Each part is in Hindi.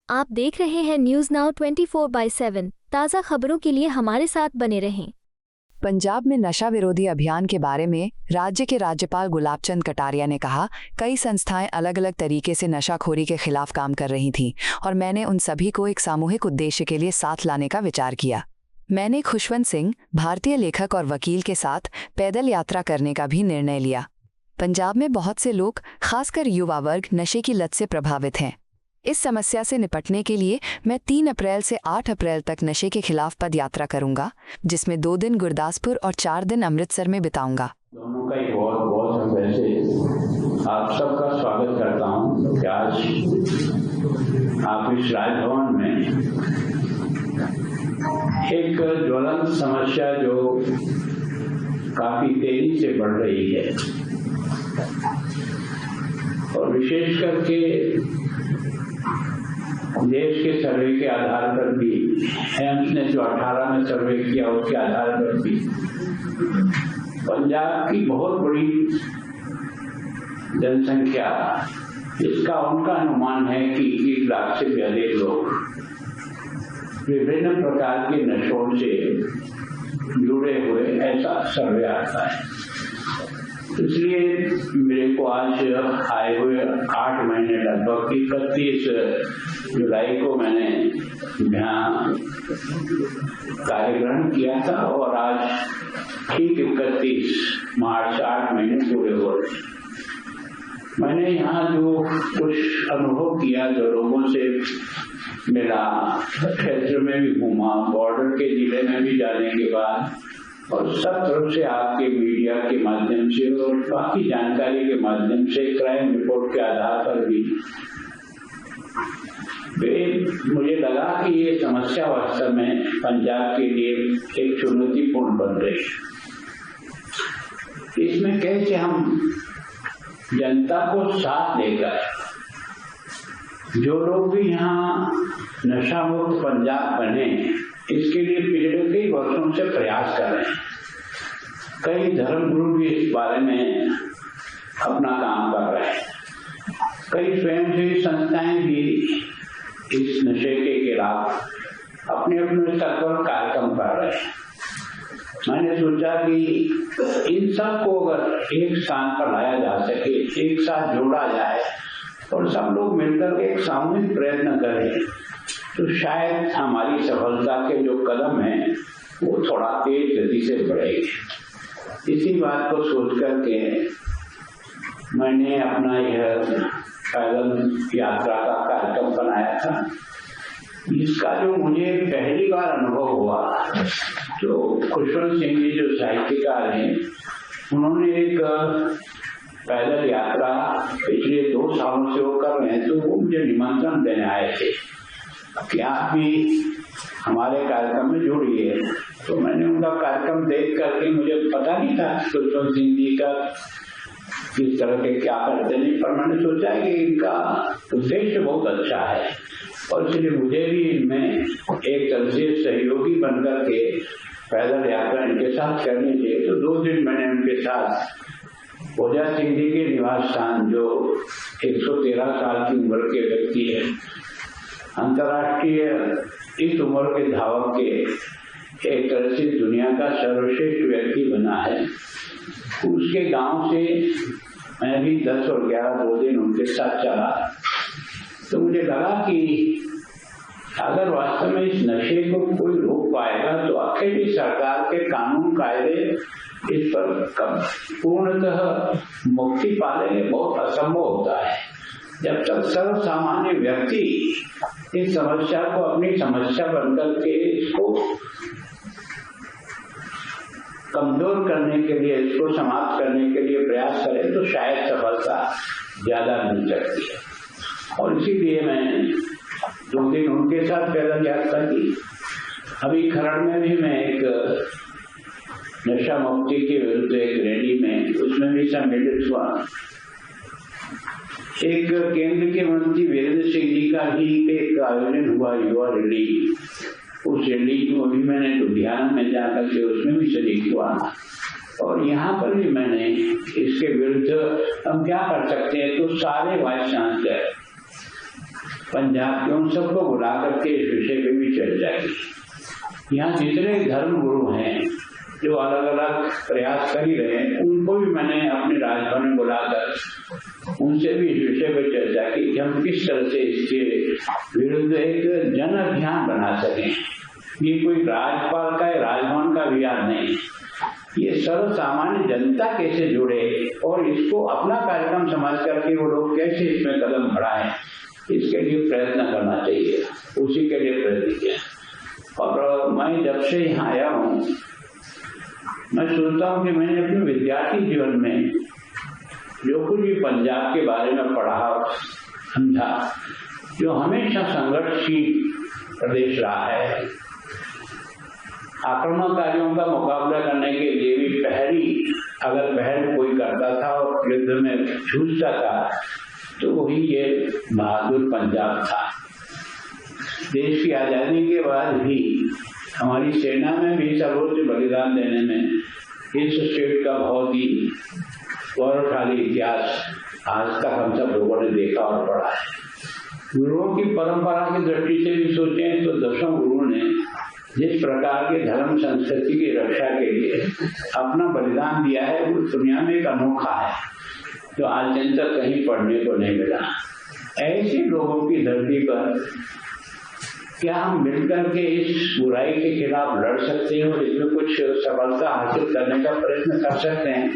आप देख रहे हैं न्यूज़ नाउ 24/7। ताज़ा खबरों के लिए हमारे साथ बने रहें। पंजाब में नशा विरोधी अभियान के बारे में राज्य के राज्यपाल गुलाबचंद कटारिया ने कहा, कई संस्थाएं अलग अलग तरीके से नशाखोरी के खिलाफ काम कर रही थीं और मैंने उन सभी को एक सामूहिक उद्देश्य के लिए साथ लाने का विचार किया। मैंने खुशवंत सिंह, भारतीय लेखक और वकील के साथ पैदल यात्रा करने का भी निर्णय लिया। पंजाब में बहुत से लोग, खासकर युवा वर्ग, नशे की लत से प्रभावित हैं। इस समस्या से निपटने के लिए मैं 3 अप्रैल से 8 अप्रैल तक नशे के खिलाफ पद यात्रा करूंगा, जिसमें 2 दिन गुरदासपुर और 4 दिन अमृतसर में बिताऊंगा। दोनों का ही बहुत बहुत वैसे आप सबका स्वागत करता हूं कि आज आप इस राजभवन में एक ज्वलंत समस्या जो काफी तेजी से बढ़ रही है और विशेष करके देश के सर्वे के आधार पर भी, एम्स ने जो 18 में सर्वे किया उसके आधार पर भी पंजाब की बहुत बड़ी जनसंख्या, इसका उनका अनुमान है कि 21 लाख से भी अधिक लोग विभिन्न प्रकार के नशों से जुड़े हुए, ऐसा सर्वे आता है। इसलिए मेरे को आज आए हुए 8 महीने, लगभग 31 जुलाई को मैंने यहाँ कार्य ग्रहण किया था और आज ठीक 31 मार्च 8 महीने पूरे हो रहे। मैंने यहाँ जो कुछ अनुभव किया, जो लोगों से मिला, क्षेत्र में भी घूमा, बॉर्डर के जिले में भी जाने के बाद और सब तरफ से आपके मीडिया के माध्यम से और बाकी जानकारी के माध्यम से, क्राइम रिपोर्ट के आधार पर भी मुझे लगा कि ये समस्या वास्तव में पंजाब के लिए एक चुनौतीपूर्ण बन रही है। इसमें कैसे हम जनता को साथ लेकर, जो लोग भी यहाँ नशा मुक्त पंजाब बने, इसके लिए पिछले कई वर्षों से प्रयास कर रहे हैं। कई धर्मगुरु भी इस बारे में अपना काम कर रहे हैं। कई स्वयंसेवी संस्थाएं भी इस नशे के खिलाफ अपने अपने स्तर पर कार्यक्रम कर रहे हैं। मैंने सोचा कि इन सब को अगर एक स्थान पर लाया जा सके, एक साथ जोड़ा जाए और सब लोग मिलकर एक सामूहिक प्रयत्न करें, तो शायद हमारी सफलता के जो कदम हैं वो थोड़ा तेज गति से बढ़ेगी। इसी बात को सोच करके मैंने अपना यह पैदल यात्रा का कार्यक्रम बनाया था। इसका जो मुझे पहली बार अनुभव हुआ, तो खुशवंत सिंह जी जो साहित्यकार हैं, उन्होंने एक पैदल यात्रा पिछले 2 सालों से वो कर रहे हैं, तो वो मुझे निमंत्रण देने आए थे कि आप भी हमारे कार्यक्रम में जुड़िए। तो मैंने उनका कार्यक्रम देख करके, मुझे पता नहीं था खुशवंत सिंह जी का किस तरह के क्या करते नहीं, पर मैंने सोचा कि इनका उद्देश्य बहुत अच्छा है और इसलिए मुझे भी इनमें एक तरह से सहयोगी बनकर के पैदल यात्रा इनके साथ करनी चाहिए। तो 2 दिन मैंने उनके साथ ओझा सिंह जी के निवास स्थान, जो 113 साल की उम्र के व्यक्ति है, अंतर्राष्ट्रीय इस उम्र के धावक के एक तरह से दुनिया का सर्वश्रेष्ठ व्यक्ति बना है, उसके गांव से मैं भी 10 और 11 2 दिन उनके साथ चला। तो मुझे लगा कि अगर वास्तव में इस नशे को कोई रोक पाएगा, तो अकेली सरकार के कानून कायदे इस पर पूर्णतः मुक्ति पाने बहुत असंभव होता है। जब तक सर्व सामान्य व्यक्ति इस समस्या को अपनी समस्या बनकर के इसको कमजोर करने के लिए, इसको समाप्त करने के लिए प्रयास करे, तो शायद सफलता ज्यादा मिल सकती है। और इसीलिए मैं 2 दिन उनके साथ पैदल यात्रा की। अभी खरड़ में भी मैं एक नशा मुक्ति के विरुद्ध एक रैली में, उसमें भी सम्मिलित हुआ। एक केंद्र के मंत्री वीरेंद्र सिंह जी का भी एक आयोजन हुआ, युवा रैली। उस रैली को भी मैंने लुधियाना में जाकर के उसमें भी शरीक हुआ और यहाँ पर भी मैंने इसके विरुद्ध हम क्या कर सकते हैं, तो सारे वाइस चांसलर पंजाब के उन सबको बुला करके इस विषय पे भी चर्चा की। यहाँ जितने धर्म गुरु हैं जो अलग अलग प्रयास कर ही रहे हैं, उनको भी मैंने अपने राजभवन में बुलाकर उनसे भी इस विषय पर चर्चा की कि हम किस तरह से इसके विरुद्ध एक जन अभियान बना सकें। ये कोई राज्यपाल का या राजभवन का अभियान नहीं, ये सर्व सामान्य जनता कैसे जुड़े और इसको अपना कार्यक्रम समझ करके वो लोग कैसे इसमें कदम बढ़ाएं, इसके लिए प्रयत्न करना चाहिए। उसी के लिए प्रयत्न किया। और मैं जब से यहाँ आया हूँ, मैं सोचता हूँ कि मैंने अपने विद्यार्थी जीवन में जो कुछ भी पंजाब के बारे में पढ़ा समझा, जो हमेशा संघर्षशील प्रदेश रहा है, आक्रमणकारियों का मुकाबला करने के लिए भी पहल कोई करता था और युद्ध में जूझता था, तो वही ये बहादुर पंजाब था। देश की आजादी के बाद भी हमारी सेना में भी सर्वोच्च बलिदान देने में इस स्टेट का बहुत ही गौरवशाली इतिहास आज तक हम सब लोगों ने देखा और पढ़ा है। गुरुओं की परंपरा की दृष्टि से भी सोचें तो 10 गुरुओं ने जिस प्रकार के धर्म संस्कृति की रक्षा के लिए अपना बलिदान दिया है, वो दुनिया में एक अनोखा है जो आज दिन तक कहीं पढ़ने को नहीं मिला। ऐसे लोगों की धरती पर क्या हम मिलकर के इस बुराई के खिलाफ लड़ सकते हैं और इसमें कुछ सफलता हासिल करने का प्रयत्न कर सकते हैं,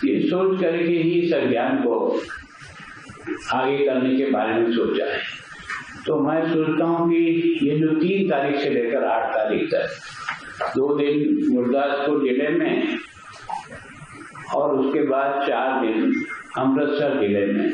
ये सोच करके ही इस अभियान को आगे करने के बारे में सोचा है। तो मैं सोचता हूँ कि ये जो 3 तारीख से लेकर 8 तारीख तक 2 दिन गुरदासपुर जिले में और उसके बाद 4 दिन अमृतसर जिले में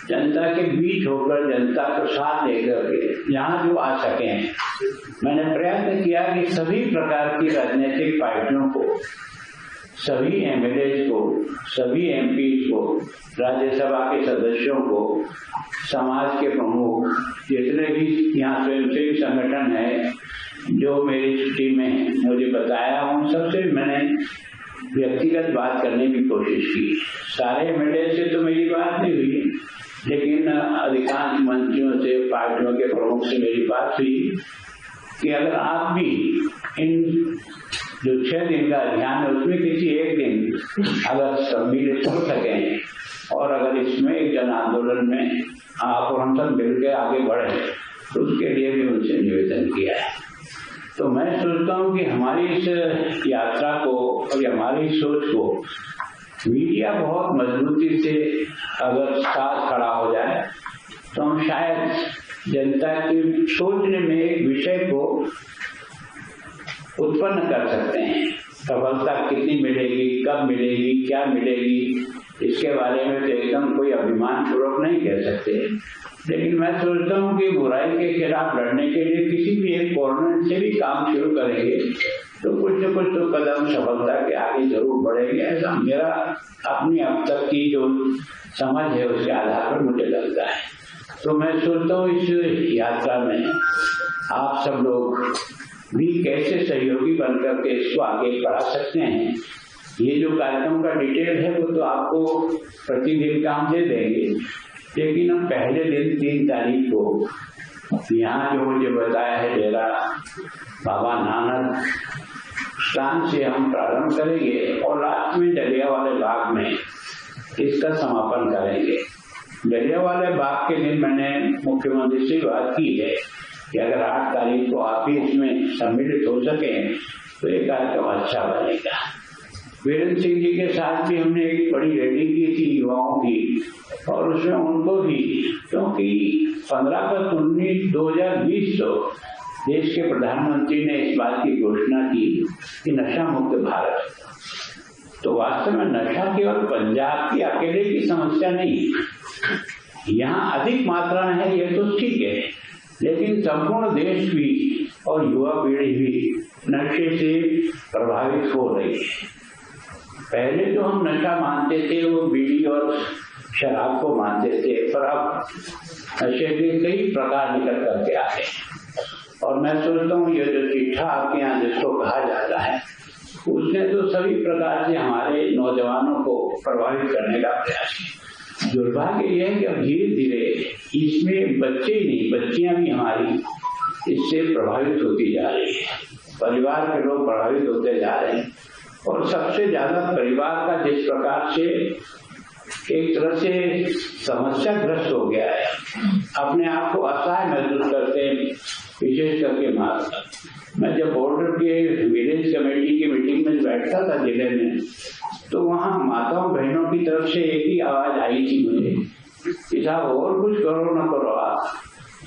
जनता के बीच होकर, जनता को साथ लेकर के जहाँ जो आ सके, मैंने प्रयत्न किया कि सभी प्रकार की राजनीतिक पार्टियों को, सभी एमएलए को, सभी एमपी को, राज्यसभा के सदस्यों को, समाज के प्रमुख, जितने भी यहाँ स्वयंसेवी संगठन है जो मेरी छुट्टी में मुझे बताया, उन सबसे मैंने व्यक्तिगत बात करने की कोशिश की। सारे एमएलए से तो मेरी बात नहीं हुई, लेकिन अधिकांश मंत्रियों से, पार्टियों के प्रमुख से मेरी बात हुई कि अगर आप भी इन जो 6 दिन का अभियान है उसमें किसी एक दिन अगर सम्मिलित हो सकें और अगर इसमें एक जन आंदोलन में आप और हम सब मिलकर आगे बढ़े, तो उसके लिए भी उनसे निवेदन किया है। तो मैं सोचता हूँ कि हमारी इस यात्रा को और हमारी सोच को मीडिया बहुत मजबूती से अगर साथ खड़ा हो जाए तो हम शायद जनता की सोचने में एक विषय को उत्पन्न कर सकते हैं। सफलता कितनी मिलेगी, कब मिलेगी, क्या मिलेगी, इसके बारे में तो एकदम कोई अभिमान पूर्वक नहीं कह सकते, लेकिन मैं सोचता हूँ कि बुराई के खिलाफ लड़ने के लिए किसी भी एक कॉर्नर से भी काम शुरू करेंगे तो कुछ न कुछ तो कदम सफलता के आगे जरूर बढ़ेंगे। ऐसा मेरा अपनी अब तक की जो समझ है उसके आधार पर मुझे लगता है। तो मैं सोचता हूँ इस यात्रा में आप सब लोग भी कैसे सहयोगी बनकर के इसको आगे बढ़ा सकते हैं। ये जो कार्यक्रम का डिटेल है वो तो आपको प्रतिदिन का हम दे देंगे, लेकिन हम पहले दिन 3 तारीख को यहाँ जो मुझे बताया है डेरा बाबा नानक स्थान से हम प्रारंभ करेंगे और लास्ट में जलियांवाला बाग में इसका समापन करेंगे। जलियांवाला बाग के दिन मैंने मुख्यमंत्री से बात की है कि अगर 8 तारीख को आप ही इसमें सम्मिलित हो सके तो ये कार्यक्रम अच्छा बनेगा। वीरेंद्र सिंह जी के साथ भी हमने एक बड़ी रैली की थी युवाओं की, और उसमें उनको भी, क्योंकि 15 अगस्त 2020 तो देश के प्रधानमंत्री ने इस बात की घोषणा की कि नशा मुक्त भारत। तो वास्तव में नशा केवल पंजाब की अकेले की समस्या नहीं, यहाँ अधिक मात्रा में है, ये तो ठीक है, लेकिन संपूर्ण देश भी और युवा पीढ़ी भी नशे से प्रभावित हो रही है। पहले जो हम नशा मानते थे वो बीड़ी और शराब को मानते थे, पर अब नशे के कई प्रकार निकल करके आए। और मैं सोचता हूँ ये जो चिट्ठा आपके यहाँ जिसको कहा जाता है, उसने तो सभी प्रकार से हमारे नौजवानों को प्रभावित करने का प्रयास किया। दुर्भाग्य यह है कि अब धीरे धीरे इसमें बच्चे ही नहीं, बच्चियां भी हमारी इससे प्रभावित होती जा रही है। परिवार के लोग प्रभावित होते जा रहे हैं और सबसे ज्यादा परिवार का जिस प्रकार से एक तरह से समस्याग्रस्त हो गया है, अपने आप को असहाय महसूस करते हैं। विशेष करके माता, मैं जब बॉर्डर के विलेज कमेटी की मीटिंग में बैठता था जिले में, तो वहाँ माताओं बहनों की तरफ से एक ही आवाज आई थी मुझे कि साहब और कुछ करो न करो आप,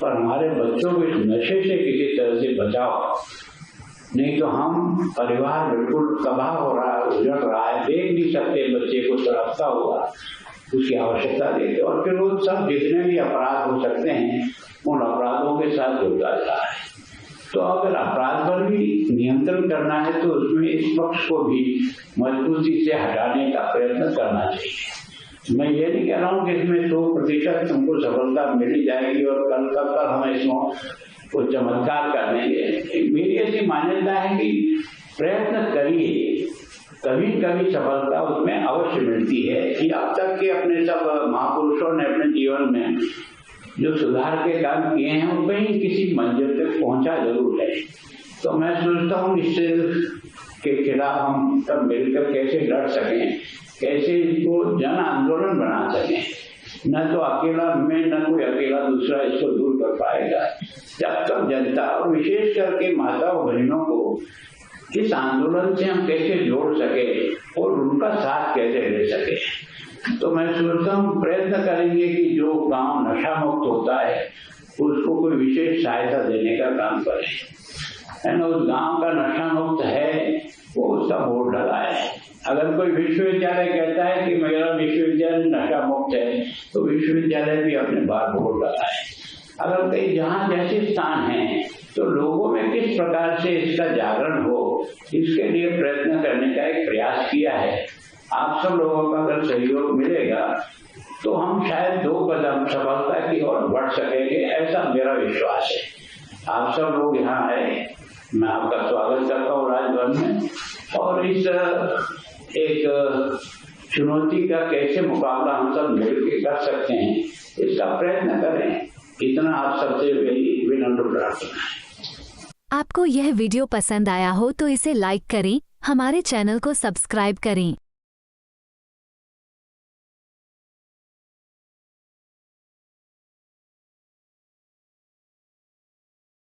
पर हमारे बच्चों को इस नशे से किसी तरह से बचाओ, नहीं तो हम परिवार बिल्कुल तबाह हो रहा है, उजड़ रहा है, देख नहीं सकते बच्चे को तड़पता हुआ, उसकी आवश्यकता देते। और फिर वो सब जितने भी अपराध हो सकते हैं उन अपराधों के साथ जुड़ता जा रहा है। तो अगर अपराध पर भी नियंत्रण करना है तो उसमें इस पक्ष को भी मजबूती से हटाने का प्रयत्न करना चाहिए। मैं ये नहीं कह रहा हूँ कि इसमें 100% हमको सफलता मिल जाएगी और कल हम इसमें वो चमत्कार कर देंगे। मेरी ऐसी मान्यता है कि प्रयत्न करिए, कभी कभी सफलता उसमें अवश्य मिलती है। कि अब तक के अपने सब महापुरुषों ने अपने जीवन में जो सुधार के काम किए हैं वो कहीं किसी मंजिल तक पहुंचा जरूर है। तो मैं सोचता हूँ इससे के खिलाफ हम सब मिलकर कैसे लड़ सकें, कैसे इसको जन आंदोलन बना सकें। न तो अकेला मैं, न कोई अकेला दूसरा इसको दूर कर पाएगा। जब तक जनता और विशेष करके माता और बहनों को इस आंदोलन से हम कैसे जोड़ सके और उनका साथ कैसे ले सके, तो मैं सोचता हूँ प्रयत्न करेंगे कि जो गांव नशा मुक्त होता है उसको कोई विशेष सहायता देने का काम करें। उस गांव का नशा मुक्त है वो उसका बोर्ड लगा है। अगर कोई विश्वविद्यालय कहता है कि मेरा विश्वविद्यालय नशा मुक्त है तो विश्वविद्यालय भी अपने बाहर बोर्ड लगाए। अगर कहीं जहाँ जैसे स्थान है तो लोगों में किस प्रकार से इसका जागरण हो, इसके लिए प्रयत्न करने का एक प्रयास किया है। आप सब लोगों का अगर सहयोग मिलेगा तो हम शायद 2 कदम सफलता की ओर बढ़ सकेंगे, ऐसा मेरा विश्वास है। आप सब लोग यहाँ आए, मैं आपका स्वागत करता हूँ राजभवन में। और इस एक चुनौती का कैसे मुकाबला हम सब मिलकर कर सकते हैं इसका प्रयत्न करें, इतना आप सबसे मेरी विनम्र प्रार्थना है। आपको यह वीडियो पसंद आया हो तो इसे लाइक करें, हमारे चैनल को सब्सक्राइब करें।